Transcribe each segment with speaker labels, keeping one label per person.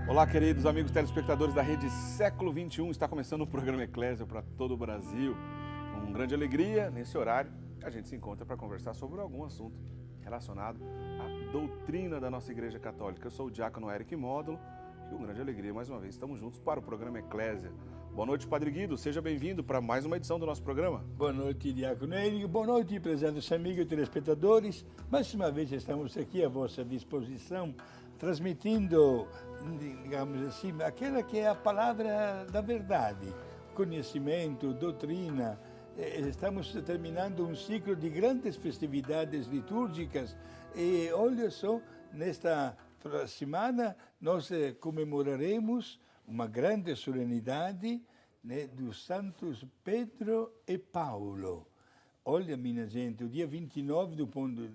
Speaker 1: Olá, queridos amigos telespectadores da Rede Século XXI. Está começando o programa Eclésia para todo o Brasil. Com grande alegria, nesse horário, a gente se encontra para conversar sobre algum assunto relacionado à doutrina da nossa Igreja Católica. Eu sou o diácono Eric Módulo e com grande alegria, mais uma vez, estamos juntos para o programa Eclésia. Boa noite, Padre Guido. Seja bem-vindo para mais uma edição do nosso programa.
Speaker 2: Boa noite, diácono Eric. Boa noite, prezados amigos e telespectadores. Mais uma vez estamos aqui à vossa disposição, transmitindo, digamos assim, aquela que é a palavra da verdade, conhecimento, doutrina. Estamos terminando um ciclo de grandes festividades litúrgicas e olha só, nesta semana nós comemoraremos uma grande solenidade, né, dos santos Pedro e Paulo. Olha, minha gente, o dia 29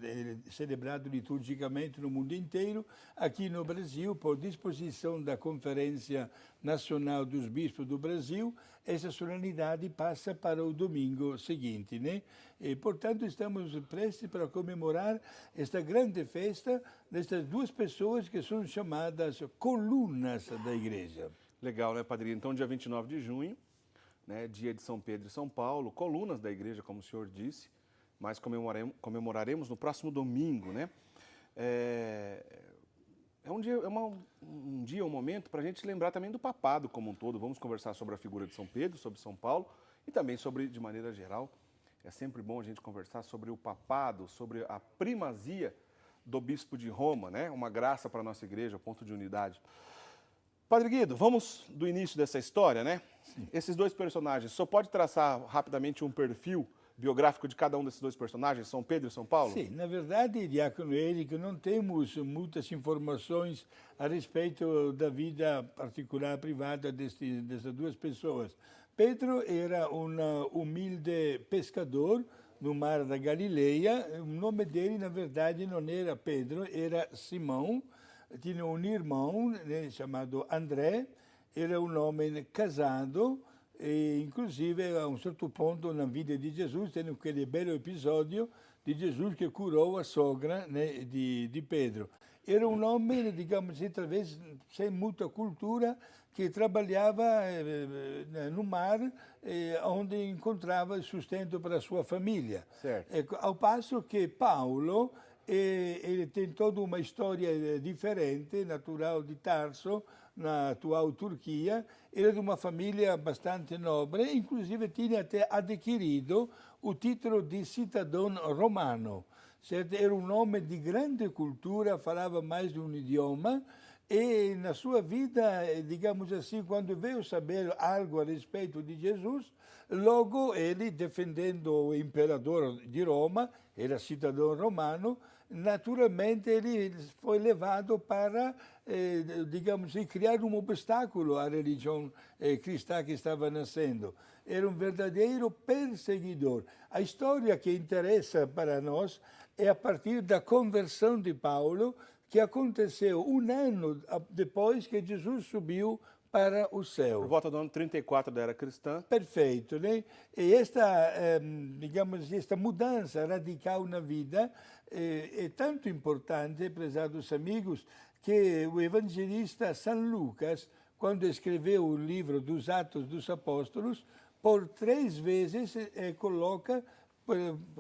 Speaker 2: é celebrado liturgicamente no mundo inteiro, aqui no Brasil, por disposição da Conferência Nacional dos Bispos do Brasil, essa solenidade passa para o domingo seguinte, né? E, portanto, estamos prestes para comemorar esta grande festa destas duas pessoas que são chamadas colunas da Igreja.
Speaker 1: Legal, né, Padre? Então, dia 29 de junho, né, dia de São Pedro e São Paulo, colunas da igreja, como o senhor disse, mas comemoraremos no próximo domingo, né? Um dia, um momento para a gente lembrar também do papado como um todo. Vamos conversar sobre a figura de São Pedro, sobre São Paulo e também sobre, de maneira geral, é sempre bom a gente conversar sobre o papado, sobre a primazia do bispo de Roma, né? Uma graça para a nossa igreja, ponto de unidade. Padre Guido, vamos do início dessa história, né? Sim. Esses dois personagens, só pode traçar rapidamente um perfil biográfico de cada um desses dois personagens, São Pedro e São Paulo?
Speaker 2: Sim, na verdade, diácono Eric, não temos muitas informações a respeito da vida particular, privada dessas duas pessoas. Pedro era um humilde pescador no mar da Galileia. O nome dele, na verdade, não era Pedro, era Simão. Tinha um irmão, né, chamado André, era um homem casado e, inclusive, a um certo ponto na vida de Jesus, tem aquele belo episódio de Jesus que curou a sogra, né, de Pedro. Era um homem, digamos assim, talvez sem muita cultura, que trabalhava no mar, onde encontrava sustento para a sua família.
Speaker 1: Certo.
Speaker 2: Ao passo que Paulo, ele tem toda uma história diferente, natural de Tarso, na atual Turquia. Ele é de uma família bastante nobre, inclusive tinha até adquirido o título de cidadão romano. Certo? Era um homem de grande cultura, falava mais de um idioma, e na sua vida, digamos assim, quando veio saber algo a respeito de Jesus, logo ele, defendendo o imperador de Roma, era cidadão romano, naturalmente ele foi levado para, digamos assim, criar um obstáculo à religião cristã que estava nascendo. Era um verdadeiro perseguidor. A história que interessa para nós é a partir da conversão de Paulo, que aconteceu um ano depois que Jesus subiu para o céu.
Speaker 1: Por volta do ano 34 da era cristã.
Speaker 2: Perfeito, né? E esta, digamos, esta mudança radical na vida é tanto importante, prezados amigos, que o evangelista São Lucas, quando escreveu o livro dos Atos dos Apóstolos, por 3 vezes coloca,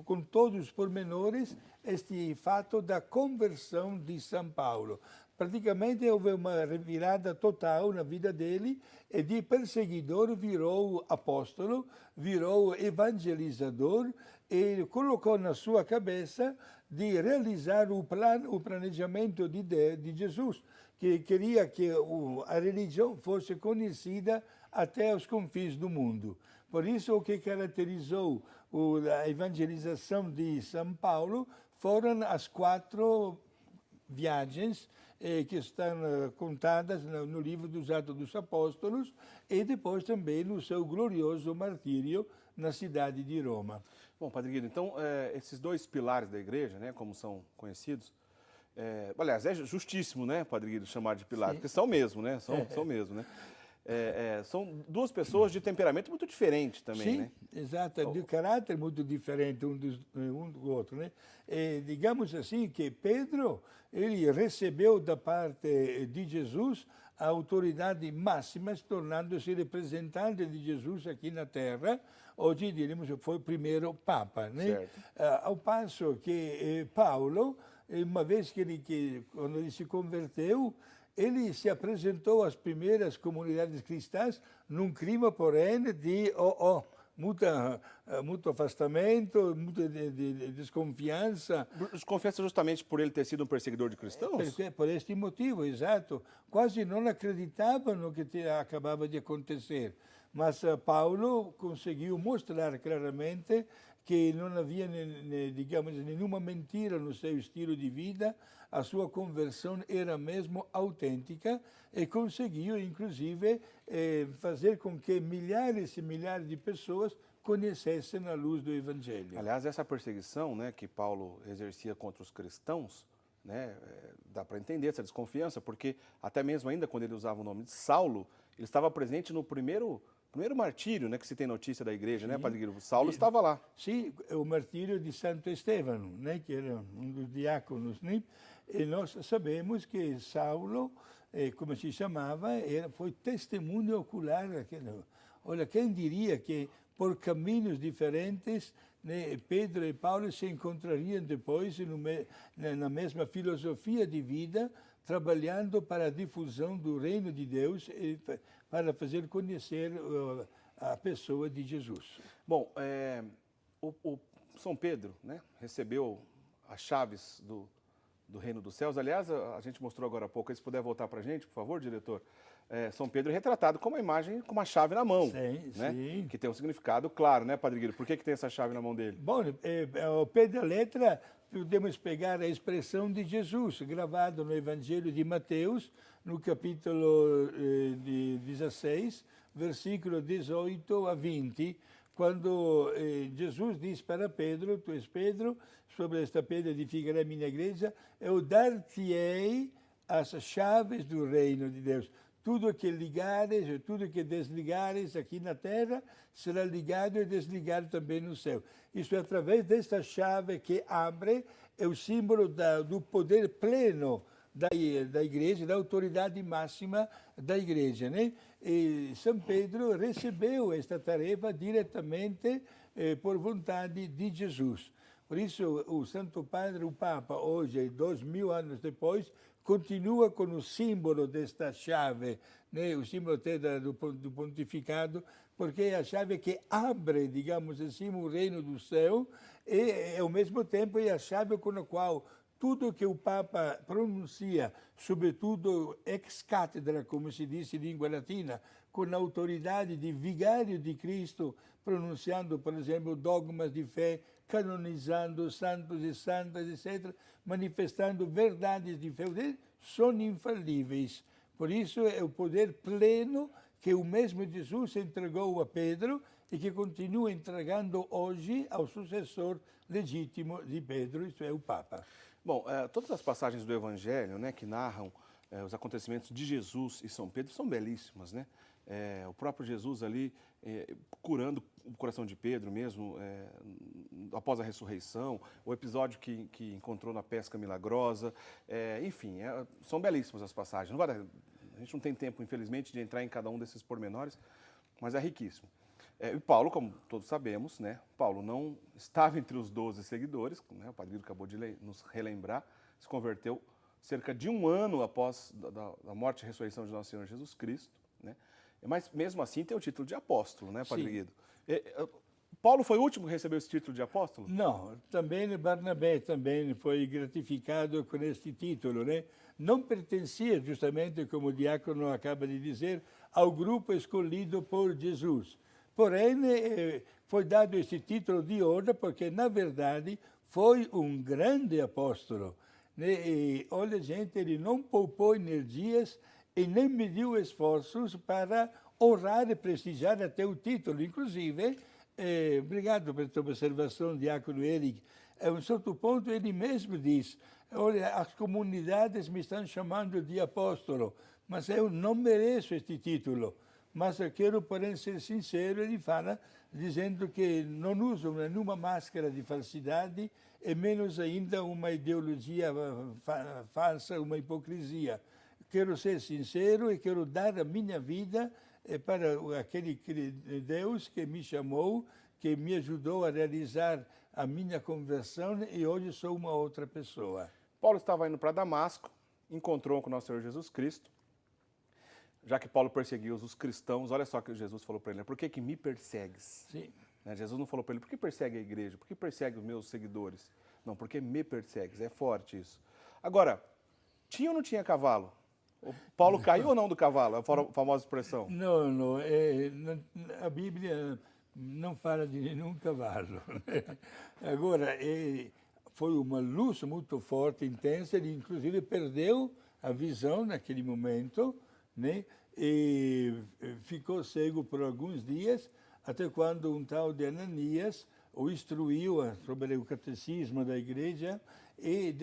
Speaker 2: com todos os pormenores, este fato da conversão de São Paulo. Praticamente houve uma revirada total na vida dele e de perseguidor virou apóstolo, virou evangelizador e colocou na sua cabeça de realizar o planejamento de Jesus, que queria que a religião fosse conhecida até os confins do mundo. Por isso, o que caracterizou a evangelização de São Paulo foram as 4 viagens que estão contadas no livro dos Atos dos Apóstolos e depois também no seu glorioso martírio na cidade de Roma.
Speaker 1: Bom, Padre Guido, então esses dois pilares da igreja, né, como são conhecidos, aliás, é justíssimo, né, Padre Guido, chamar de pilares, porque são mesmo, né, são mesmo, né. São duas pessoas de temperamento muito diferente também,
Speaker 2: sim,
Speaker 1: né?
Speaker 2: Exato, de caráter muito diferente um do outro, né? Digamos assim que Pedro, ele recebeu da parte de Jesus a autoridade máxima, tornando-se representante de Jesus aqui na Terra. Hoje diremos que foi o primeiro Papa, né? Ao passo que Paulo, uma vez quando ele se converteu, ele se apresentou às primeiras comunidades cristãs num clima, porém, de muito afastamento, muita desconfiança.
Speaker 1: Desconfiança justamente por ele ter sido um perseguidor de cristãos?
Speaker 2: Por este motivo, exato. Quase não acreditavam no que acabava de acontecer. Mas Paulo conseguiu mostrar claramente que não havia, digamos, nenhuma mentira no seu estilo de vida, a sua conversão era mesmo autêntica e conseguiu, inclusive, fazer com que milhares e milhares de pessoas conhecessem a luz do Evangelho.
Speaker 1: Aliás, essa perseguição, né, que Paulo exercia contra os cristãos, né, dá para entender essa desconfiança, porque até mesmo ainda quando ele usava o nome de Saulo, ele estava presente no primeiro martírio, né, que se tem notícia da igreja, né, Padre Guilherme? Saulo estava lá.
Speaker 2: Sim, o martírio de Santo Estevão, né, que era um dos diáconos, né? E nós sabemos que Saulo, como se chamava, foi testemunho ocular. Olha, quem diria que por caminhos diferentes, né, Pedro e Paulo se encontrariam depois na mesma filosofia de vida, trabalhando para a difusão do reino de Deus e para fazer conhecer a pessoa de Jesus.
Speaker 1: Bom, o São Pedro, né, recebeu as chaves do reino dos céus. Aliás, a gente mostrou agora há pouco, se puder voltar para a gente, por favor, diretor. São Pedro é retratado com uma imagem, com uma chave na mão,
Speaker 2: sim,
Speaker 1: né?
Speaker 2: Sim.
Speaker 1: Que tem um significado claro, né, Padre Guilherme? Por que tem essa chave na mão dele?
Speaker 2: Bom, ao pé da letra, podemos pegar a expressão de Jesus, gravada no Evangelho de Mateus, no capítulo 16, versículo 18 a 20, quando Jesus diz para Pedro: tu és Pedro, sobre esta pedra edificarei a minha igreja, eu dar-te-ei as chaves do reino de Deus. Tudo que ligares e tudo que desligares aqui na terra será ligado e desligado também no céu. Isso é através desta chave que abre, é o símbolo do poder pleno da igreja, da autoridade máxima da igreja, né? E São Pedro recebeu esta tarefa diretamente por vontade de Jesus. Por isso, o Santo Padre, o Papa, hoje, 2000 anos depois, continua com o símbolo desta chave, né? O símbolo até do pontificado, porque é a chave que abre, digamos assim, o reino do céu e, ao mesmo tempo, é a chave com a qual tudo que o Papa pronuncia, sobretudo ex cátedra, como se diz em língua latina, com a autoridade de vigário de Cristo, pronunciando, por exemplo, dogmas de fé, canonizando santos e santas, etc., manifestando verdades de fé, são infalíveis. Por isso é o poder pleno que o mesmo Jesus entregou a Pedro e que continua entregando hoje ao sucessor legítimo de Pedro, isto é, o Papa.
Speaker 1: Bom, todas as passagens do Evangelho, né, que narram os acontecimentos de Jesus e São Pedro são belíssimas, né? O próprio Jesus ali curando o coração de Pedro mesmo, após a ressurreição, o episódio que encontrou na pesca milagrosa, enfim, são belíssimas as passagens. A gente não tem tempo, infelizmente, de entrar em cada um desses pormenores, mas é riquíssimo. E Paulo, como todos sabemos, né, Paulo não estava entre os 12 seguidores, né, o Padre Guido acabou de nos relembrar, se converteu cerca de um ano após a morte e ressurreição de nosso Senhor Jesus Cristo, né? Mas mesmo assim tem o título de apóstolo, né, Padre Guido? Paulo foi o último que recebeu esse título de apóstolo?
Speaker 2: Não, também Barnabé também foi gratificado com este título, né? Não pertencia, justamente como o diácono acaba de dizer, ao grupo escolhido por Jesus. Porém, foi dado esse título de honra porque, na verdade, foi um grande apóstolo, né? E, olha, gente, ele não poupou energias e nem mediu esforços para honrar e prestigiar até o título. Inclusive, obrigado pela tua observação, diácono Eric. A um certo ponto, ele mesmo diz: olha, as comunidades me estão chamando de apóstolo, mas eu não mereço este título. Mas eu quero, porém, ser sincero, ele fala, dizendo que não usam nenhuma máscara de falsidade e menos ainda uma ideologia falsa, uma hipocrisia. quero ser sincero e quero dar a minha vida para aquele Deus que me chamou, que me ajudou a realizar a minha conversão e hoje sou uma outra pessoa.
Speaker 1: Paulo estava indo para Damasco, encontrou com o nosso Senhor Jesus Cristo. Já que Paulo perseguiu os cristãos, olha só o que Jesus falou para ele, por que me persegues?
Speaker 2: Sim.
Speaker 1: Jesus não falou para ele, por que persegue a igreja? Por que persegue os meus seguidores? Não, porque me persegues, é forte isso. Agora, tinha ou não tinha cavalo? O Paulo caiu ou não do cavalo? É a famosa expressão.
Speaker 2: Não, a Bíblia não fala de nenhum cavalo. Agora, foi uma luz muito forte, intensa, ele inclusive perdeu a visão naquele momento, né? E ficou cego por alguns dias, até quando um tal de Ananias o instruiu sobre o catecismo da igreja e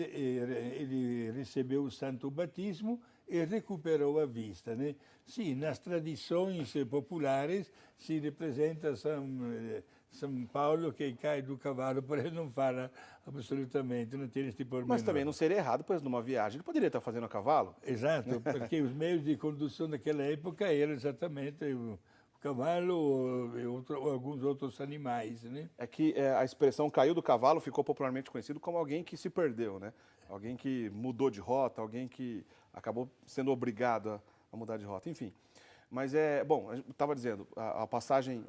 Speaker 2: ele recebeu o santo batismo e recuperou a vista, né? Sim, nas tradições populares se representa São Paulo que cai do cavalo, porém ele não fala absolutamente, não tem este pormenor.
Speaker 1: Mas também não seria errado, pois numa viagem ele poderia estar fazendo a cavalo?
Speaker 2: Exato, porque os meios de condução daquela época eram exatamente o cavalo ou alguns outros animais, né?
Speaker 1: É que a expressão caiu do cavalo ficou popularmente conhecido como alguém que se perdeu, né? Alguém que mudou de rota, alguém que acabou sendo obrigado a mudar de rota, enfim. Mas bom, eu estava dizendo,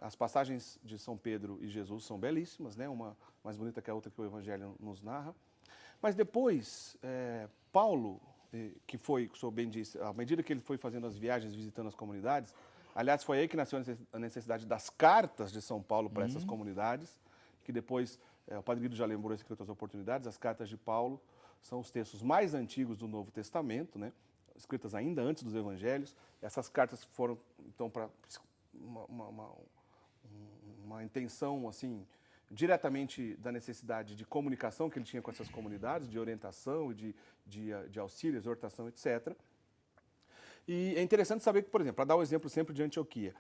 Speaker 1: as passagens de São Pedro e Jesus são belíssimas, né? Uma mais bonita que a outra que o Evangelho nos narra. Mas depois, Paulo, que foi, o senhor bem disse, à medida que ele foi fazendo as viagens, visitando as comunidades, aliás, foi aí que nasceu a necessidade das cartas de São Paulo para essas comunidades, que depois, o Padre Guido já lembrou isso em outras oportunidades, as cartas de Paulo são os textos mais antigos do Novo Testamento, né? Escritas ainda antes dos evangelhos. Essas cartas foram, então, para uma intenção, assim, diretamente da necessidade de comunicação que ele tinha com essas comunidades, de orientação, de auxílio, exortação, etc. E é interessante saber que, por exemplo, para dar o exemplo sempre de Antioquia,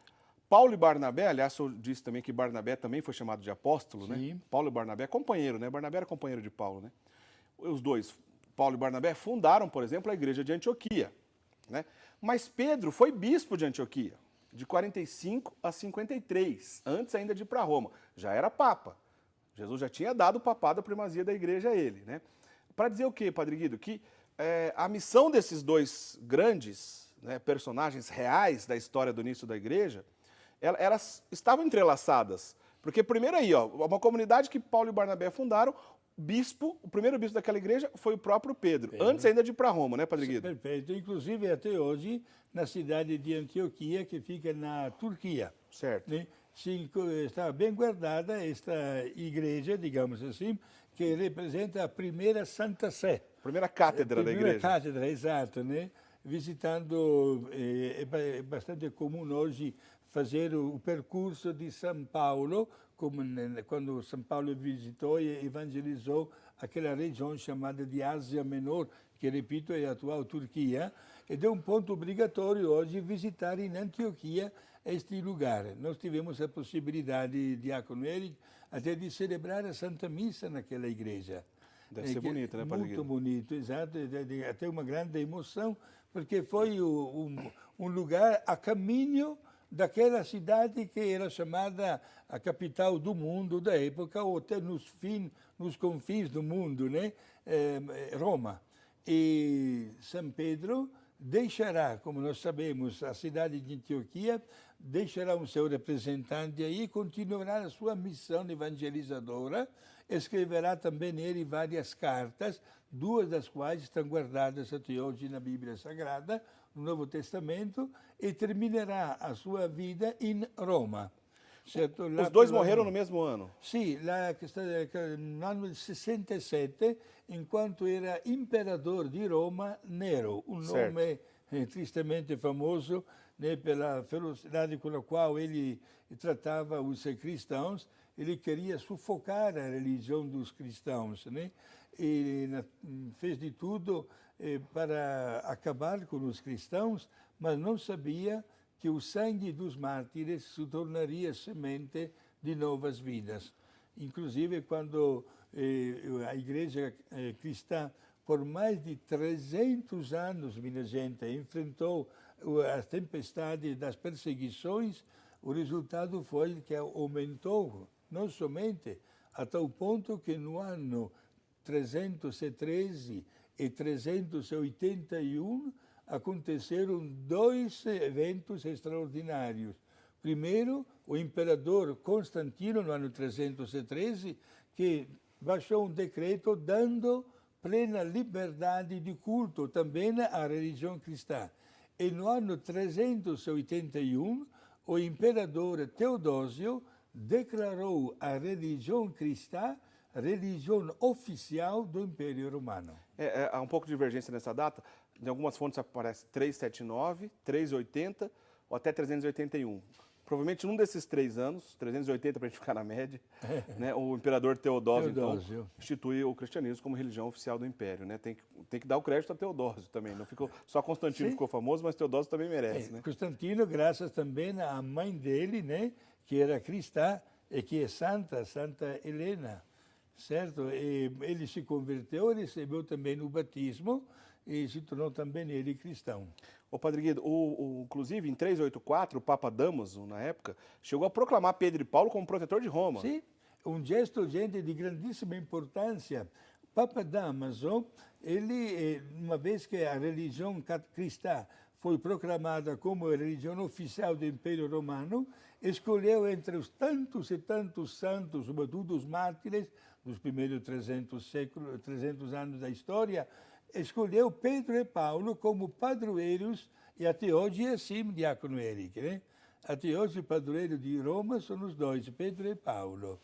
Speaker 1: Paulo e Barnabé, aliás, eu disse também que Barnabé também foi chamado de apóstolo,
Speaker 2: Sim.
Speaker 1: né? Paulo e Barnabé, companheiro, né? Barnabé era companheiro de Paulo, né? Os dois, Paulo e Barnabé, fundaram, por exemplo, a igreja de Antioquia, né? Mas Pedro foi bispo de Antioquia, de 45 a 53, antes ainda de ir para Roma. Já era papa. Jesus já tinha dado o papado, a primazia da igreja a ele, né? Para dizer o quê, Padre Guido? Que a missão desses dois grandes, né, personagens reais da história do início da igreja, elas estavam entrelaçadas. Porque primeiro aí, ó, uma comunidade que Paulo e Barnabé fundaram, o primeiro bispo daquela igreja foi o próprio Pedro, antes ainda de ir para Roma, né, Padre Guido?
Speaker 2: Perfeito. Inclusive, até hoje, na cidade de Antioquia, que fica na Turquia.
Speaker 1: Certo.
Speaker 2: Né? Está bem guardada esta igreja, digamos assim, que representa a primeira Santa Sé.
Speaker 1: Primeira cátedra da igreja.
Speaker 2: Primeira cátedra, exato, né? Visitando, é bastante comum hoje fazer o percurso de São Paulo, como quando São Paulo visitou e evangelizou aquela região chamada de Ásia Menor, que, repito, é a atual Turquia, ed é um ponto obrigatório hoje visitar em Antioquia este lugar. Nós tivemos a possibilidade, Diácono Eric, até de celebrar a Santa Missa naquela igreja.
Speaker 1: Deve ser bonito, né, Padre Guido?
Speaker 2: Muito bonito, exato, até uma grande emoção, porque foi um lugar a caminho daquela cidade que era chamada a capital do mundo da época, ou até nos confins do mundo, né? Roma. E São Pedro deixará, como nós sabemos, a cidade de Antioquia, deixará um seu representante aí e continuará a sua missão evangelizadora. Escreverá também nele várias cartas, duas das quais estão guardadas até hoje na Bíblia Sagrada, no Novo Testamento, e terminará a sua vida em Roma. Certo?
Speaker 1: Os dois morreram no mesmo ano?
Speaker 2: Sim, no ano de 67, enquanto era imperador de Roma, Nero, um nome tristemente famoso, né, pela ferocidade com a qual ele tratava os cristãos. Ele queria sufocar a religião dos cristãos, né? E fez de tudo para acabar com os cristãos, mas não sabia que o sangue dos mártires se tornaria semente de novas vidas. Inclusive, quando a igreja cristã por mais de 300 anos, minha gente, enfrentou as tempestades das perseguições, o resultado foi que aumentou, não somente a tal ponto que no ano 313 e 381 aconteceram dois eventos extraordinários. Primeiro, o imperador Constantino, no ano 313, que baixou um decreto dando plena liberdade de culto também à religião cristã. E no ano 381, o imperador Teodósio declarou a religião cristã religião oficial do Império Romano.
Speaker 1: Há um pouco de divergência nessa data. Em algumas fontes aparece 379, 380 ou até 381. Provavelmente num desses 3 anos, 380 para a gente ficar na média, né, o imperador Teodósio, então, instituiu o cristianismo como religião oficial do Império. Né? Tem que dar o crédito a Teodósio também. Não ficou, só Constantino ficou famoso, mas Teodósio também merece. Né?
Speaker 2: Constantino, graças também à mãe dele, né, que era cristã e que é Santa Helena. Certo? E ele se converteu, recebeu também o batismo e se tornou também ele cristão.
Speaker 1: Ô Padre Guido, inclusive em 384, o Papa Damaso, na época, chegou a proclamar Pedro e Paulo como protetor de Roma.
Speaker 2: Sim, um gesto, gente, de grandíssima importância. O Papa Damaso, ele, uma vez que a religião cristã foi proclamada como a religião oficial do Império Romano, escolheu entre os tantos e tantos santos, sobretudo os mártires, dos primeiros 300 anos da história, escolheu Pedro e Paulo como padroeiros, e até hoje é assim, diácono Eric, né? Até hoje o padroeiro de Roma são os dois, Pedro e Paulo.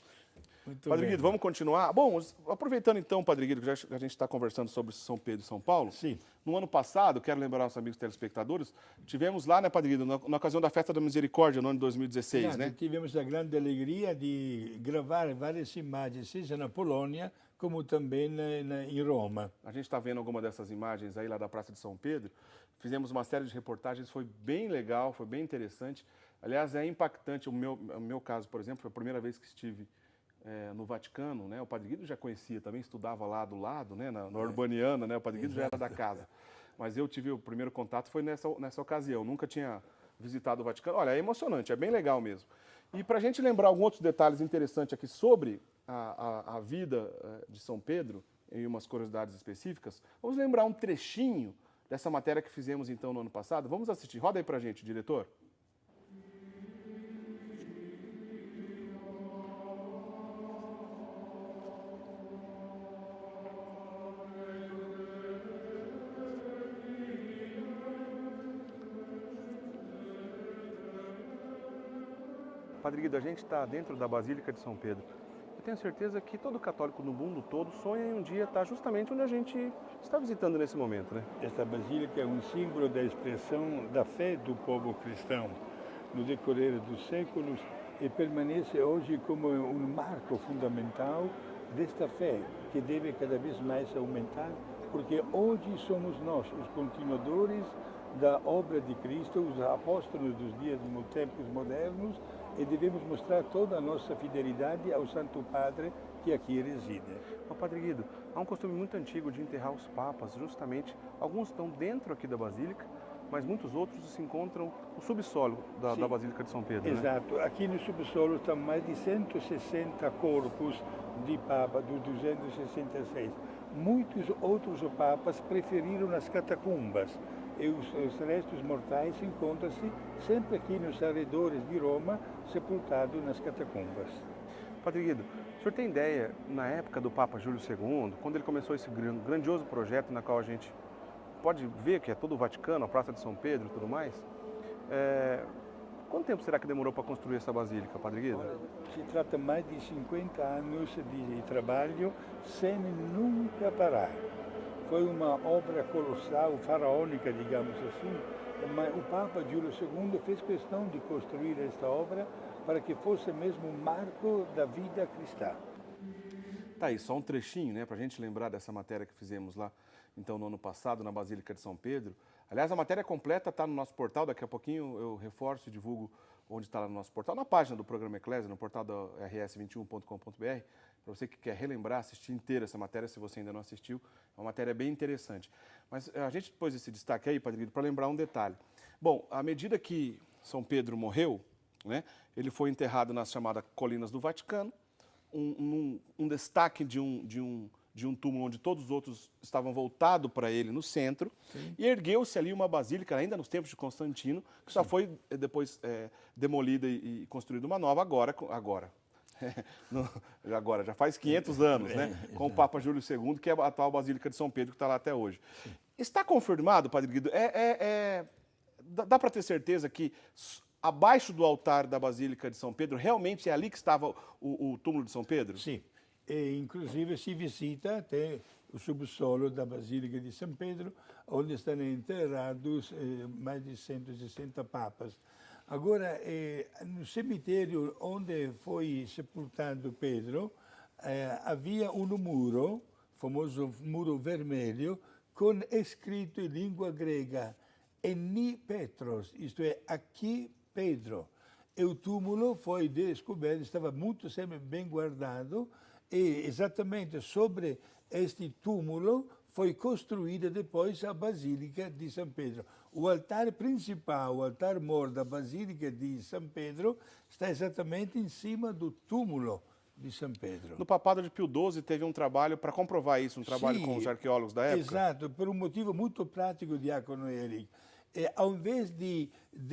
Speaker 2: Muito
Speaker 1: Padre
Speaker 2: bem.
Speaker 1: Guido, vamos continuar? Bom, aproveitando então, Padre Guido, que a gente está conversando sobre São Pedro e São Paulo.
Speaker 2: Sim.
Speaker 1: No ano passado, quero lembrar aos amigos telespectadores, tivemos lá, né, Padre Guido, na ocasião da Festa da Misericórdia, no ano de 2016, né?
Speaker 2: Tivemos a grande alegria de gravar várias imagens, seja na Polônia, como também em Roma.
Speaker 1: A gente está vendo alguma dessas imagens aí lá da Praça de São Pedro. Fizemos uma série de reportagens, foi bem legal, foi bem interessante. Aliás, é impactante. O meu caso, por exemplo, foi a primeira vez que estive no Vaticano, né? O Padre Guido já conhecia, também estudava lá do lado, né? Na Urbaniana, né? O Padre Guido já era da casa. Mas eu tive o primeiro contato foi nessa ocasião. Nunca tinha visitado o Vaticano. Olha, é emocionante, é bem legal mesmo. E para a gente lembrar alguns outros detalhes interessantes aqui sobre a vida de São Pedro, em umas curiosidades específicas, vamos lembrar um trechinho dessa matéria que fizemos então no ano passado. Vamos assistir. Roda aí para a gente, diretor. Padre Guido, a gente está dentro da Basílica de São Pedro. Eu tenho certeza que todo católico no mundo todo sonha em um dia estar justamente onde a gente está visitando nesse momento, né?
Speaker 2: Esta basílica é um símbolo da expressão da fé do povo cristão no decorrer dos séculos e permanece hoje como um marco fundamental desta fé que deve cada vez mais aumentar, porque hoje somos nós os continuadores da obra de Cristo, os apóstolos dos dias dos tempos modernos, e devemos mostrar toda a nossa fidelidade ao Santo Padre que aqui reside.
Speaker 1: Padre Guido, há um costume muito antigo de enterrar os papas, justamente, alguns estão dentro aqui da Basílica, mas muitos outros se encontram no subsolo da Basílica de São Pedro.
Speaker 2: Exato. Né? Aqui no subsolo estão mais de 160 corpos de Papa, dos 266. Muitos outros papas preferiram as catacumbas. E os restos mortais encontram-se sempre aqui nos arredores de Roma, sepultados nas catacumbas.
Speaker 1: Padre Guido, o senhor tem ideia, na época do Papa Júlio II, quando ele começou esse grandioso projeto na qual a gente pode ver que é todo o Vaticano, a Praça de São Pedro e tudo mais, quanto tempo será que demorou para construir essa basílica, Padre Guido?
Speaker 2: Se trata mais de 50 anos de trabalho sem nunca parar. Foi uma obra colossal, faraônica, digamos assim, mas o Papa Júlio II fez questão de construir esta obra para que fosse mesmo um marco da vida cristã.
Speaker 1: Tá aí, só um trechinho, né, para a gente lembrar dessa matéria que fizemos lá, então, no ano passado, na Basílica de São Pedro. Aliás, a matéria completa está no nosso portal, daqui a pouquinho eu reforço e divulgo onde está lá no nosso portal, na página do programa Eclésia, no portal da rs21.com.br. para você que quer relembrar, assistir inteira essa matéria, se você ainda não assistiu, é uma matéria bem interessante. Mas a gente pôs esse destaque aí, Padre Guido, para lembrar um detalhe. Bom, à medida que São Pedro morreu, né, ele foi enterrado nas chamadas Colinas do Vaticano, um destaque de um túmulo onde todos os outros estavam voltados para ele no centro. Sim. E ergueu-se ali uma basílica, ainda nos tempos de Constantino, que só foi depois demolida e construída uma nova agora já faz 500 anos, né? Com o Papa Júlio II, que é a atual Basílica de São Pedro, que está lá até hoje. Sim. Está confirmado, Padre Guido? Dá para ter certeza que abaixo do altar da Basílica de São Pedro, realmente é ali que estava o túmulo de São Pedro?
Speaker 2: Sim. E, inclusive, se visita até o subsolo da Basílica de São Pedro, onde estão enterrados mais de 160 papas. Agora, no cemitério onde foi sepultado Pedro, havia um muro, famoso muro vermelho, com escrito em língua grega, Eni Petros, isto é, aqui Pedro. E o túmulo foi descoberto, estava muito sempre bem guardado, e exatamente sobre este túmulo foi construída depois a Basílica de São Pedro. O altar principal, o altar-mor da Basílica de São Pedro, está exatamente em cima do túmulo de São Pedro.
Speaker 1: No papado de Pio XII teve um trabalho para comprovar isso, um trabalho com os arqueólogos da época?
Speaker 2: Exato, por um motivo muito prático, Diácono Eric. Ao invés de,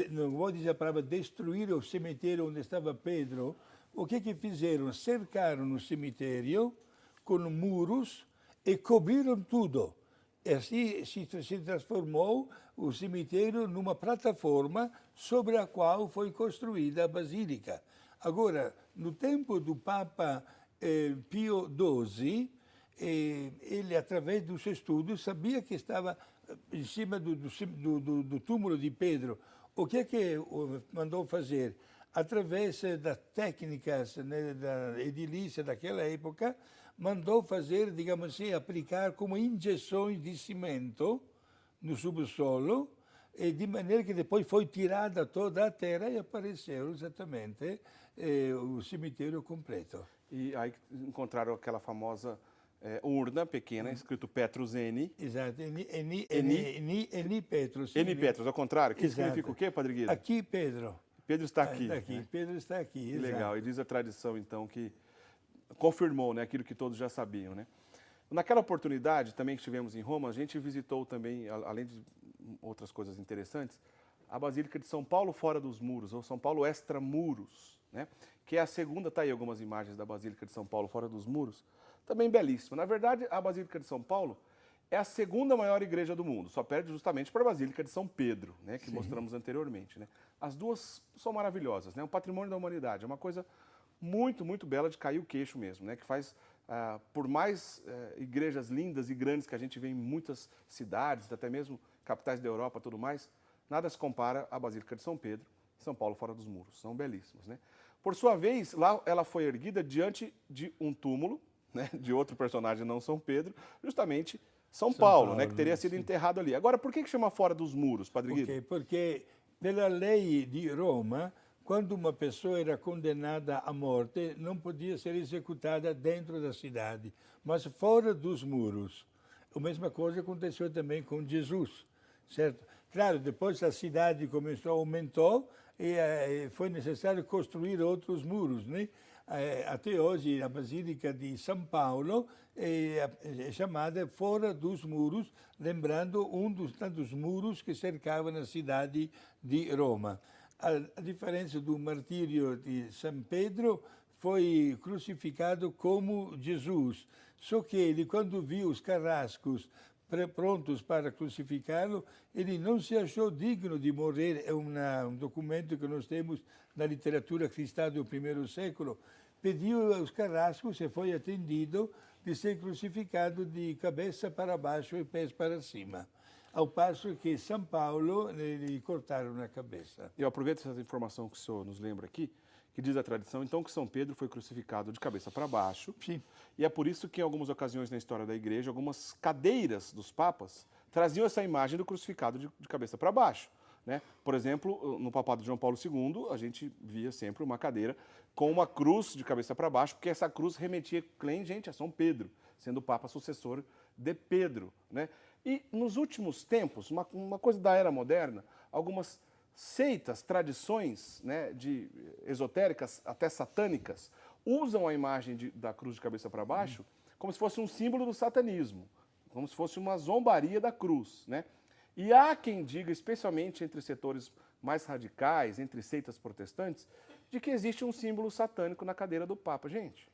Speaker 2: não vou dizer a palavra, destruir o cemitério onde estava Pedro, o que fizeram? Cercaram o cemitério com muros e cobriram tudo. E assim se transformou o cemitério numa plataforma sobre a qual foi construída a Basílica. Agora, no tempo do Papa Pio XII, ele, através dos estudos, sabia que estava em cima do túmulo de Pedro. O que mandou fazer? Através das técnicas, né, da edilícia daquela época, mandou fazer, digamos assim, aplicar como injeções de cimento no subsolo, e de maneira que depois foi tirada toda a terra e apareceu exatamente o cemitério completo.
Speaker 1: E aí encontraram aquela famosa urna pequena, escrito Petrus Eni.
Speaker 2: Exato, Eni Petrus.
Speaker 1: Eni Petrus, ao contrário. Que significa o quê, Padre Guido?
Speaker 2: Aqui, Pedro.
Speaker 1: Pedro está aqui.
Speaker 2: Né? Pedro está aqui.
Speaker 1: Que legal. E diz a tradição, então, que confirmou, né, aquilo que todos já sabiam, né? Naquela oportunidade, também que estivemos em Roma, a gente visitou também, além de outras coisas interessantes, a Basílica de São Paulo fora dos muros, ou São Paulo extramuros, né? Que é a segunda, está aí algumas imagens da Basílica de São Paulo fora dos muros, também belíssima. Na verdade, a Basílica de São Paulo é a segunda maior igreja do mundo, só perde justamente para a Basílica de São Pedro, né, que mostramos anteriormente, né? As duas são maravilhosas, né? Um patrimônio da humanidade, é uma coisa muito, muito bela de cair o queixo mesmo, né? Que faz, por mais igrejas lindas e grandes que a gente vê em muitas cidades, até mesmo capitais da Europa e tudo mais, nada se compara à Basílica de São Pedro e São Paulo fora dos muros, são belíssimos, né? Por sua vez, lá ela foi erguida diante de um túmulo, né, de outro personagem, não São Pedro, justamente São Paulo, né, que teria sido enterrado ali. Agora, por que chama fora dos muros, Padre Guido?
Speaker 2: Porque pela lei de Roma, quando uma pessoa era condenada à morte, não podia ser executada dentro da cidade, mas fora dos muros. A mesma coisa aconteceu também com Jesus, certo? Claro, depois a cidade aumentou e foi necessário construir outros muros, né? Até hoje a Basílica de São Paulo é chamada fora dos muros, lembrando um dos tantos muros que cercavam a cidade de Roma. A diferença do martírio de São Pedro, foi crucificado como Jesus, só que ele, quando viu os carrascos prontos para crucificá-lo, ele não se achou digno de morrer. É um documento que nós temos na literatura cristã do primeiro século. Pediu aos carrascos e foi atendido de ser crucificado de cabeça para baixo e pés para cima. Ao passo que São Paulo lhe cortaram a cabeça.
Speaker 1: Eu aproveito essa informação que o senhor nos lembra aqui, que diz a tradição, então, que São Pedro foi crucificado de cabeça para baixo.
Speaker 2: Sim.
Speaker 1: E é por isso que, em algumas ocasiões na história da igreja, algumas cadeiras dos papas traziam essa imagem do crucificado de cabeça para baixo. né? Por exemplo, no papado de João Paulo II, a gente via sempre uma cadeira com uma cruz de cabeça para baixo, porque essa cruz remetia, gente, a São Pedro, sendo o Papa sucessor de Pedro, né? E nos últimos tempos, uma coisa da era moderna, algumas seitas, tradições, né, esotéricas, até satânicas, usam a imagem da cruz de cabeça para baixo como se fosse um símbolo do satanismo, como se fosse uma zombaria da cruz, né? E há quem diga, especialmente entre setores mais radicais, entre seitas protestantes, de que existe um símbolo satânico na cadeira do Papa. Gente,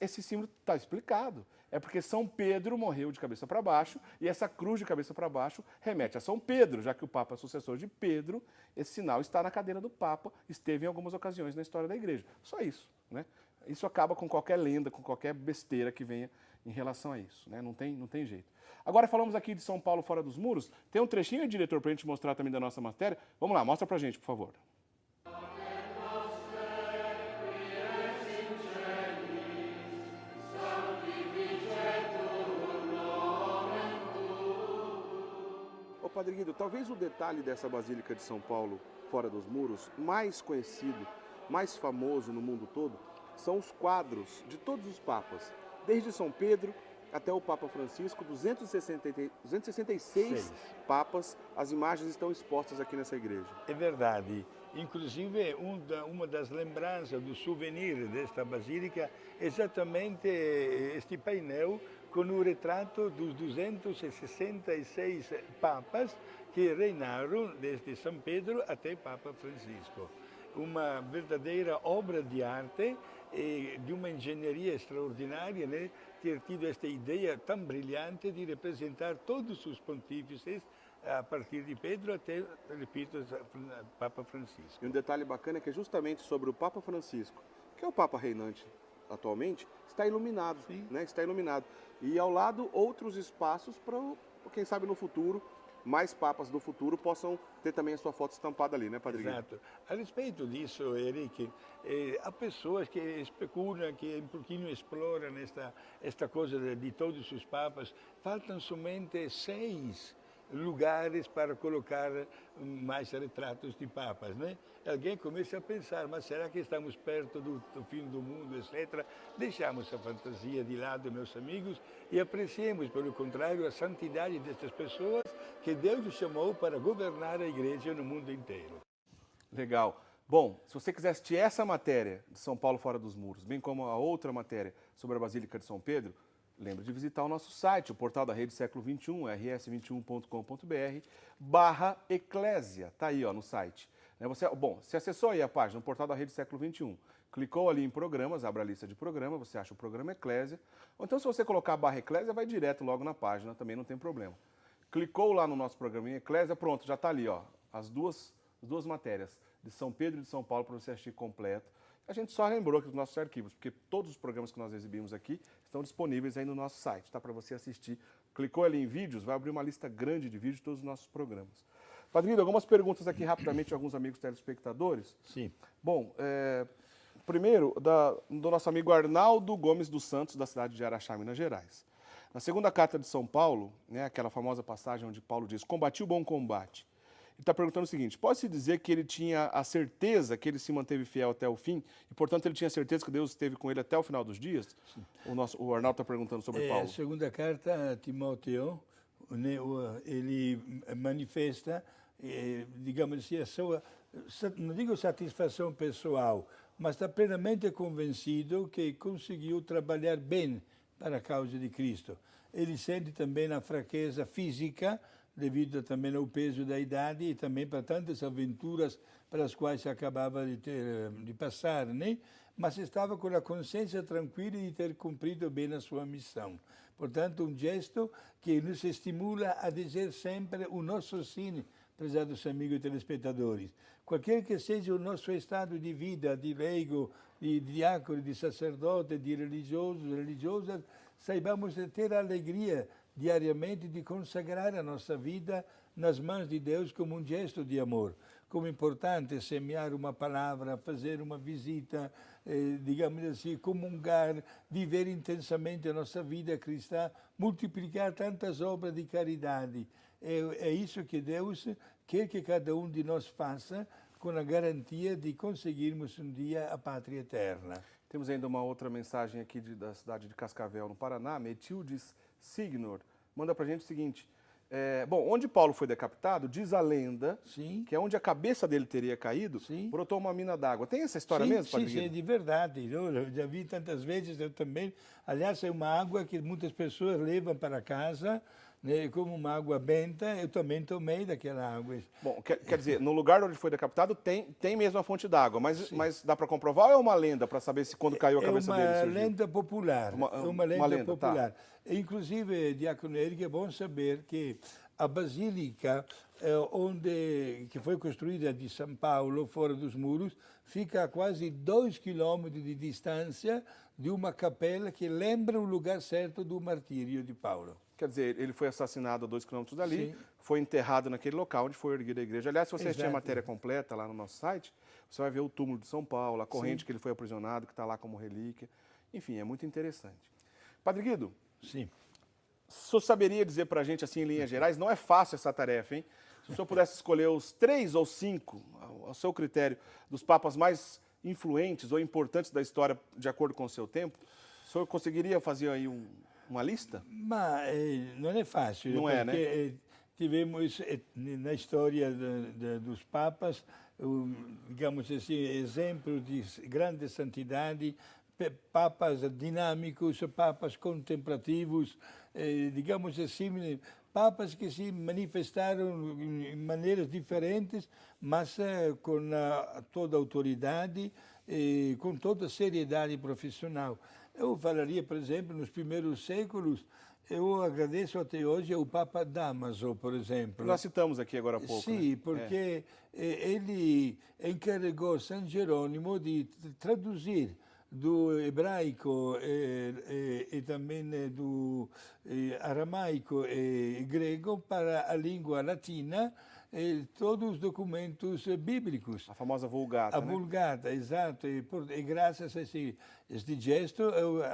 Speaker 1: esse símbolo está explicado. É porque São Pedro morreu de cabeça para baixo e essa cruz de cabeça para baixo remete a São Pedro, já que o Papa é sucessor de Pedro, esse sinal está na cadeira do Papa, esteve em algumas ocasiões na história da Igreja. Só isso, né? Isso acaba com qualquer lenda, com qualquer besteira que venha em relação a isso, né? Não tem jeito. Agora falamos aqui de São Paulo fora dos muros. Tem um trechinho, diretor, para a gente mostrar também da nossa matéria. Vamos lá, mostra para a gente, por favor. Ô, Padre Guido, talvez o detalhe dessa Basílica de São Paulo fora dos muros, mais conhecido, mais famoso no mundo todo, são os quadros de todos os papas, desde São Pedro até o Papa Francisco, 266 papas, as imagens estão expostas aqui nessa igreja.
Speaker 2: É verdade. Inclusive, uma das lembranças, do souvenir desta basílica, é exatamente este painel com o retrato dos 266 papas que reinaram desde São Pedro até Papa Francisco. Uma verdadeira obra de arte e de uma engenharia extraordinária, né? Ter tido esta ideia tão brilhante de representar todos os pontífices a partir de Pedro até, repito, Papa Francisco.
Speaker 1: E um detalhe bacana é que justamente sobre o Papa Francisco, que é o Papa reinante atualmente, está iluminado, né? Está iluminado. E ao lado outros espaços para, quem sabe no futuro, mais papas do futuro possam ter também a sua foto estampada ali, né, Padre Guido?
Speaker 2: Exato. A respeito disso, Henrique, há pessoas que especulam, que um pouquinho exploram esta coisa de todos os papas. Faltam somente 6 lugares para colocar mais retratos de papas, né? Alguém começa a pensar, mas será que estamos perto do fim do mundo, etc. Deixamos a fantasia de lado, meus amigos, e apreciemos, pelo contrário, a santidade destas pessoas que Deus os chamou para governar a igreja no mundo inteiro.
Speaker 1: Legal. Bom, se você quiser assistir essa matéria de São Paulo fora dos muros, bem como a outra matéria sobre a Basílica de São Pedro, lembre de visitar o nosso site, o portal da Rede Século XXI, rs21.com.br/eclésia. Está aí, ó, no site. Você acessou aí a página, o portal da Rede Século XXI. Clicou ali em programas, abre a lista de programa, você acha o programa Eclésia. Ou então, se você colocar /Eclésia, vai direto logo na página, também não tem problema. Clicou lá no nosso programa em Eclésia, pronto, já está ali, ó, as duas matérias, de São Pedro e de São Paulo, para você assistir completo. A gente só lembrou aqui dos nossos arquivos, porque todos os programas que nós exibimos aqui estão disponíveis aí no nosso site, tá? Para você assistir. Clicou ali em vídeos, vai abrir uma lista grande de vídeos de todos os nossos programas. Padre Guido, algumas perguntas aqui rapidamente de alguns amigos telespectadores.
Speaker 2: Sim.
Speaker 1: Bom, primeiro, do nosso amigo Arnaldo Gomes dos Santos, da cidade de Araxá, Minas Gerais. Na segunda carta de São Paulo, né, aquela famosa passagem onde Paulo diz, combati o bom combate. Ele está perguntando o seguinte, pode-se dizer que ele tinha a certeza que ele se manteve fiel até o fim e, portanto, ele tinha certeza que Deus esteve com ele até o final dos dias? Sim. O Arnaldo está perguntando sobre Paulo.
Speaker 2: A segunda carta a Timóteo, né, ele manifesta, digamos assim, a sua, não digo satisfação pessoal, mas está plenamente convencido que conseguiu trabalhar bem para a causa de Cristo. Ele sente também a fraqueza física, devido também ao peso da idade e também para tantas aventuras para as quais acabava de passar, né? Mas estava com a consciência tranquila de ter cumprido bem a sua missão. Portanto, um gesto que nos estimula a dizer sempre o nosso sim, prezados amigos telespectadores. Qualquer que seja o nosso estado de vida, de leigo, de diácono, de sacerdote, de religiosas, saibamos ter a alegria diariamente de consagrar a nossa vida nas mãos de Deus como um gesto de amor. Como é importante semear uma palavra, fazer uma visita, digamos assim, comungar, viver intensamente a nossa vida cristã, multiplicar tantas obras de caridade. É isso que Deus quer que cada um de nós faça, com a garantia de conseguirmos um dia a pátria eterna.
Speaker 1: Temos ainda uma outra mensagem aqui da cidade de Cascavel, no Paraná. Metildes Signor manda para a gente o seguinte. Bom, onde Paulo foi decapitado, diz a lenda,
Speaker 2: Sim.
Speaker 1: que é onde a cabeça dele teria caído,
Speaker 2: Sim.
Speaker 1: brotou uma mina d'água. Tem essa história
Speaker 2: Sim,
Speaker 1: mesmo, Padre
Speaker 2: sim,
Speaker 1: Guido?
Speaker 2: é de verdade. Eu já vi tantas vezes, eu também. Aliás, é uma água que muitas pessoas levam para casa, né, como uma água benta. Eu também tomei daquela água.
Speaker 1: Bom, quer dizer, no lugar onde foi decapitado tem mesmo a fonte d'água, mas dá para comprovar ou é uma lenda para saber se quando caiu a cabeça dele
Speaker 2: É
Speaker 1: surgiu?
Speaker 2: uma lenda popular. Uma lenda popular.
Speaker 1: Tá.
Speaker 2: Inclusive, Diácono Eric, é bom saber que a Basílica, que foi construída de São Paulo, fora dos muros, fica a quase 2 quilômetros de distância de uma capela que lembra o lugar certo do martírio de Paulo.
Speaker 1: Quer dizer, ele foi assassinado a 2 quilômetros dali,
Speaker 2: Sim.
Speaker 1: foi enterrado naquele local onde foi erguida a igreja. Aliás, se você assistir a
Speaker 2: Exato.
Speaker 1: matéria completa lá no nosso site, você vai ver o túmulo de São Paulo, a corrente que ele foi aprisionado, que está lá como relíquia. Enfim, é muito interessante. Padre Guido,
Speaker 2: Sim.
Speaker 1: o senhor saberia dizer para a gente, assim, em linhas gerais, não é fácil essa tarefa, hein? Se o senhor pudesse escolher os 3 ou 5, ao seu critério, dos papas mais influentes ou importantes da história, de acordo com o seu tempo, o senhor conseguiria fazer aí uma lista?
Speaker 2: Mas não é fácil.
Speaker 1: Não é, né?
Speaker 2: Porque tivemos na história dos papas, digamos assim, exemplos de grande santidade, papas dinâmicos, papas contemplativos, digamos assim, papas que se manifestaram em maneiras diferentes, mas com toda a autoridade e com toda a seriedade profissional. Eu falaria, por exemplo, nos primeiros séculos, eu agradeço até hoje ao Papa Damaso, por exemplo.
Speaker 1: Nós citamos aqui agora há pouco.
Speaker 2: Sim,
Speaker 1: né?
Speaker 2: porque ele encarregou São Jerônimo de traduzir do hebraico e também do aramaico e grego para a língua latina todos os documentos bíblicos.
Speaker 1: A famosa Vulgata,
Speaker 2: A
Speaker 1: né?
Speaker 2: Vulgata, exato. E graças a este gesto,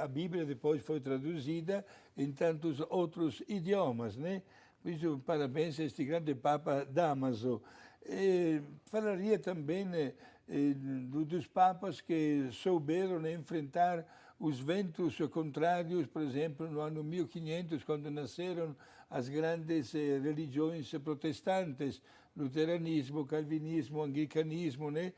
Speaker 2: a Bíblia depois foi traduzida em tantos outros idiomas, né? Por isso, parabéns a este grande Papa Damaso. Falaria também dos papas que souberam enfrentar os ventos contrários, por exemplo, no ano 1500, quando nasceram as grandes religiões protestantes, luteranismo, calvinismo, anglicanismo, né?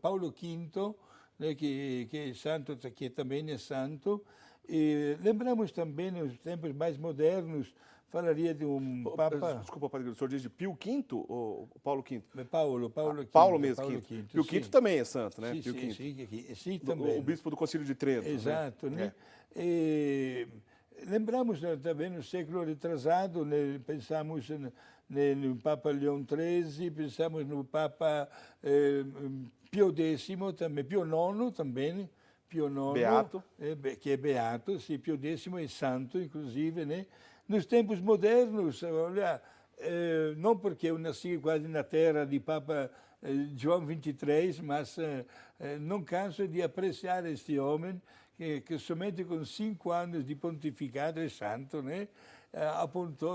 Speaker 2: Paulo V, né? que é santo, que também é santo. E lembramos também, nos tempos mais modernos, falaria de um Papa...
Speaker 1: Desculpa, Padre Guido, o senhor diz de Pio V ou Paulo V?
Speaker 2: Paulo V.
Speaker 1: Paulo mesmo,
Speaker 2: Paulo
Speaker 1: V.
Speaker 2: V,
Speaker 1: Pio V também é santo, né?
Speaker 2: Sim,
Speaker 1: Pio V.
Speaker 2: sim, também.
Speaker 1: O bispo do Concílio de Trento.
Speaker 2: Exato,
Speaker 1: né?
Speaker 2: E lembramos também no século retrasado, né, pensamos no Papa Leão XIII, pensamos no Papa Pio X, também, Pio IX também, Pio IX,
Speaker 1: Beato.
Speaker 2: Que é beato, sim, Pio X é santo, inclusive, né? Nos tempos modernos, olha, não porque eu nasci quase na terra de Papa João XXIII, mas não canso de apreciar este homem que somente com 5 anos de pontificado é santo, né?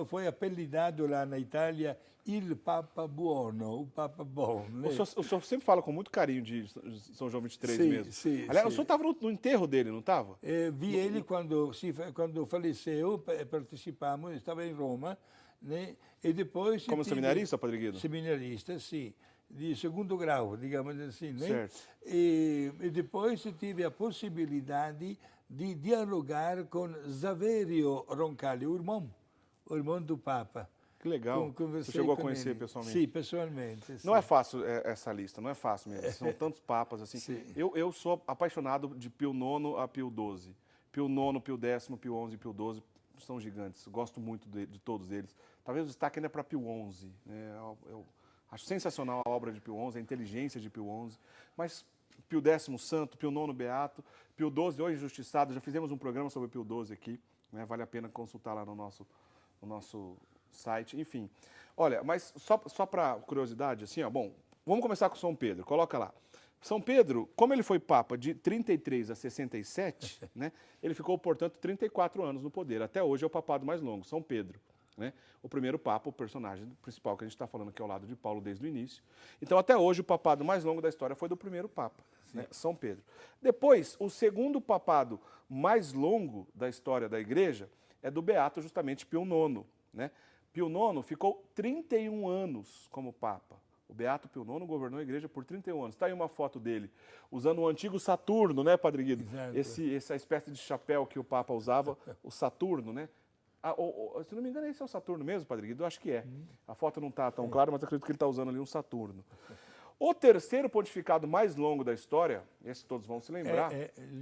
Speaker 2: Foi apelidado lá na Itália il Papa Buono, o Papa Bom. Né?
Speaker 1: O senhor sempre fala com muito carinho de São João XXIII mesmo.
Speaker 2: Sim,
Speaker 1: Aliás,
Speaker 2: sim.
Speaker 1: o senhor estava no enterro dele, não estava?
Speaker 2: Vi ele quando faleceu, participamos, estava em Roma, né? E depois...
Speaker 1: Como seminarista, Padre Guido?
Speaker 2: Seminarista, sim. De segundo grau, digamos assim, né?
Speaker 1: Certo.
Speaker 2: E depois tive a possibilidade de dialogar com Saverio Roncalli, o irmão do Papa.
Speaker 1: Que legal.
Speaker 2: Conversei
Speaker 1: Você chegou a
Speaker 2: com
Speaker 1: conhecer
Speaker 2: ele.
Speaker 1: pessoalmente?
Speaker 2: Sim, pessoalmente.
Speaker 1: Não
Speaker 2: sim.
Speaker 1: é fácil essa lista, não é fácil mesmo. São tantos papas assim.
Speaker 2: Sim.
Speaker 1: Eu sou apaixonado de Pio IX a Pio XII. Pio IX, Pio X, Pio XI e Pio XII são gigantes. Gosto muito de todos eles. Talvez o destaque ainda é para Pio XI. Né? Eu acho sensacional a obra de Pio XI, a inteligência de Pio XI. Mas Pio X santo, Pio IX beato, Pio XII hoje injustiçado. Já fizemos um programa sobre Pio XII aqui. Né? Vale a pena consultar lá no nosso site. Enfim. Olha, mas só para curiosidade, assim, ó, bom, vamos começar com São Pedro. Coloca lá. São Pedro, como ele foi papa de 33 a 67, né, ele ficou, portanto, 34 anos no poder. Até hoje é o papado mais longo, São Pedro. Né? O primeiro papa, o personagem principal que a gente está falando aqui ao lado de Paulo desde o início. Então, até hoje, o papado mais longo da história foi do primeiro papa, né, São Pedro. Depois, o segundo papado mais longo da história da igreja é do beato, justamente, Pio IX. Né? Pio IX ficou 31 anos como papa. O beato Pio IX governou a igreja por 31 anos. Está aí uma foto dele, usando o antigo Saturno, né, Padre Guido? Essa espécie de chapéu que o papa usava, o Saturno, né? Se não me engano, esse é o Saturno mesmo, Padre Guido? Eu acho que é. A foto não está tão clara, mas acredito que ele está usando ali um Saturno. O terceiro pontificado mais longo da história, esse todos vão se lembrar.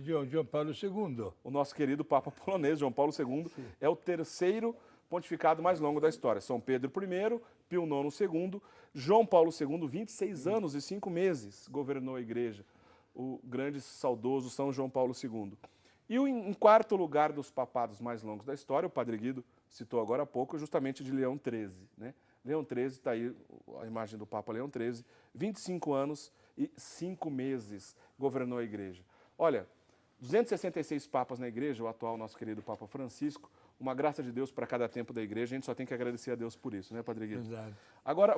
Speaker 2: João Paulo II.
Speaker 1: O nosso querido Papa polonês, João Paulo II, é o terceiro pontificado mais longo da história. São Pedro I, Pio IX II, João Paulo II, 26 anos e 5 meses governou a igreja. O grande saudoso São João Paulo II. E em quarto lugar dos papados mais longos da história, o Padre Guido citou agora há pouco, justamente de Leão XIII. Né? Leão XIII, está aí a imagem do Papa Leão XIII, 25 anos e 5 meses governou a igreja. Olha, 266 papas na igreja, o atual nosso querido Papa Francisco, uma graça de Deus para cada tempo da igreja, a gente só tem que agradecer a Deus por isso, né, Padre Guido?
Speaker 2: Exato.
Speaker 1: Agora,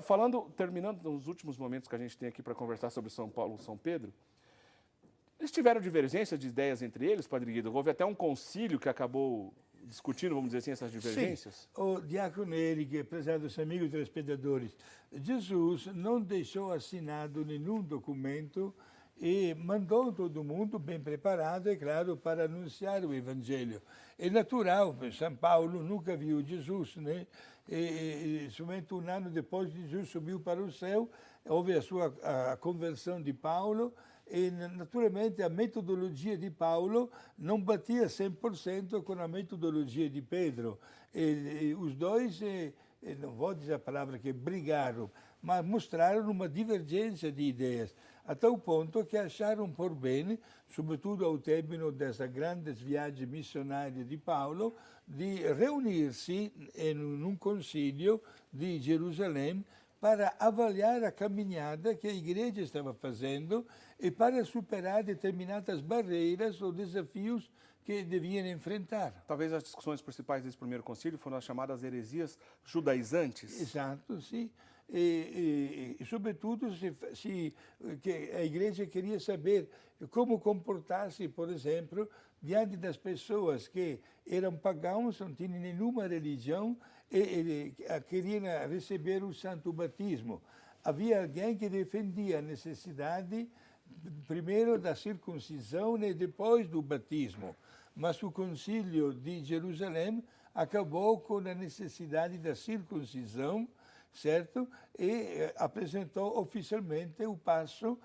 Speaker 1: terminando nos últimos momentos que a gente tem aqui para conversar sobre São Paulo e São Pedro, eles tiveram divergência de ideias entre eles, Padre Guido? Houve até um concílio que acabou discutindo, vamos dizer assim, essas divergências?
Speaker 2: Sim. O diácono Eric, prezados amigos telespectadores, Jesus não deixou assinado nenhum documento e mandou todo mundo bem preparado, é claro, para anunciar o Evangelho. É natural, São Paulo nunca viu Jesus, né? E somente um ano depois Jesus subiu para o céu, houve a conversão de Paulo, e naturalmente a metodologia de Paulo não batia 100% com a metodologia de Pedro. Os dois, não vou dizer a palavra que brigaram, mas mostraram uma divergência de ideias, até o ponto que acharam por bem, sobretudo ao término dessas grandes viagens missionárias de Paulo, de reunir-se em um concílio de Jerusalém para avaliar a caminhada que a igreja estava fazendo e para superar determinadas barreiras ou desafios que deviam enfrentar.
Speaker 1: Talvez as discussões principais desse primeiro concílio foram as chamadas heresias judaizantes.
Speaker 2: Exato, sim. E sobretudo, que a igreja queria saber como comportar-se, por exemplo, diante das pessoas que eram pagãos, não tinham nenhuma religião e queriam receber o santo batismo. Havia alguém que defendia a necessidade, primeiro, da circuncisão e depois do batismo. Mas o concílio de Jerusalém acabou com a necessidade da circuncisão, certo? E apresentou oficialmente o passo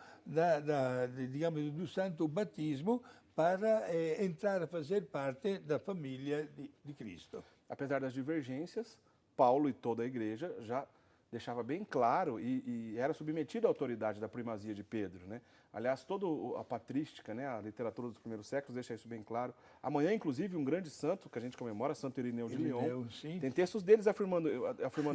Speaker 2: digamos, do santo batismo para entrar a fazer parte da família de Cristo.
Speaker 1: Apesar das divergências, Paulo e toda a igreja já deixava bem claro e era submetido à autoridade da primazia de Pedro, né? Aliás, toda a patrística, né, a literatura dos primeiros séculos deixa isso bem claro. Amanhã, inclusive, um grande santo que a gente comemora, Santo Irineu de Lyon. Tem textos deles afirmando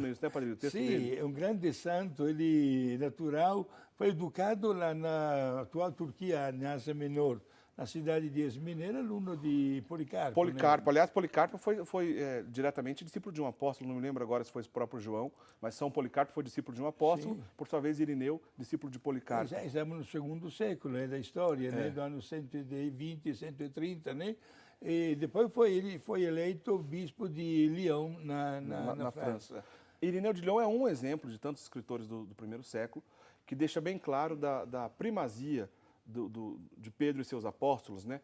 Speaker 1: isso, né, Padre?
Speaker 2: Sim, é um grande santo, ele natural, foi educado lá na atual Turquia, na Ásia Menor, na cidade de Esmina, era aluno de Policarpo.
Speaker 1: Policarpo, né? Aliás, Policarpo foi diretamente discípulo de um apóstolo, não me lembro agora se foi o próprio João, mas São Policarpo foi discípulo de um apóstolo, sim, por sua vez Irineu, discípulo de Policarpo.
Speaker 2: Já estamos no segundo século, né, da história, né, do ano 120, 130, né? E depois ele foi eleito bispo de Lyon, na França.
Speaker 1: Irineu de Lyon é um exemplo de tantos escritores do primeiro século que deixa bem claro da primazia de Pedro e seus apóstolos, né?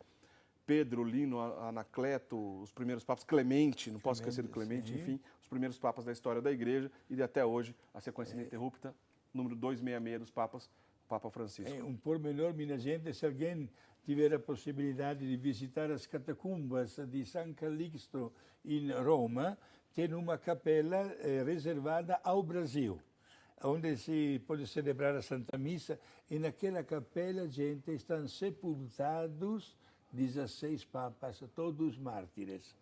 Speaker 1: Pedro, Lino, Anacleto, os primeiros papas, Clemente, não posso esquecer do Clemente, sim, enfim, os primeiros papas da história da igreja e até hoje a sequência ininterrupta, número 266 dos papas, Papa Francisco.
Speaker 2: Um pormenor, minha gente, se alguém tiver a possibilidade de visitar as catacumbas de San Calixto em Roma, tem uma capela reservada ao Brasil, onde se pode celebrar a Santa Missa, e naquela capela, gente, estão sepultados 16 papas, todos mártires.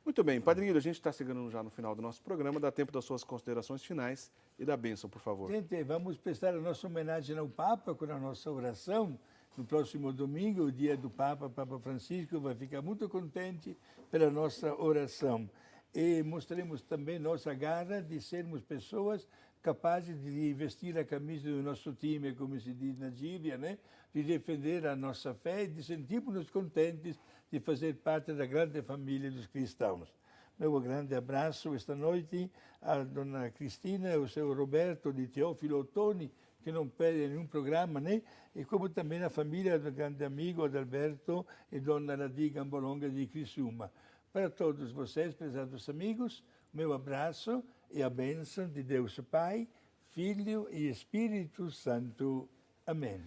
Speaker 1: Muito bem, Padre, a gente está chegando já no final do nosso programa, dá tempo das suas considerações finais e da bênção, por favor.
Speaker 2: Gente, vamos prestar a nossa homenagem ao Papa com a nossa oração. No próximo domingo, o dia do Papa, Papa Francisco vai ficar muito contente pela nossa oração. E mostraremos também nossa garra de sermos pessoas capazes de vestir a camisa do nosso time, como se diz na gíria, né? De defender a nossa fé e de sentirmos-nos contentes de fazer parte da grande família dos cristãos. Meu grande abraço esta noite a dona Cristina e ao seu Roberto de Teófilo Ottoni, que não perde nenhum programa, né? E como também a família do grande amigo Adalberto e dona Nadi Gambolonga de Criciúma. Para todos vocês, prezados amigos, meu abraço e a bênção de Deus Pai, Filho e Espírito Santo. Amém.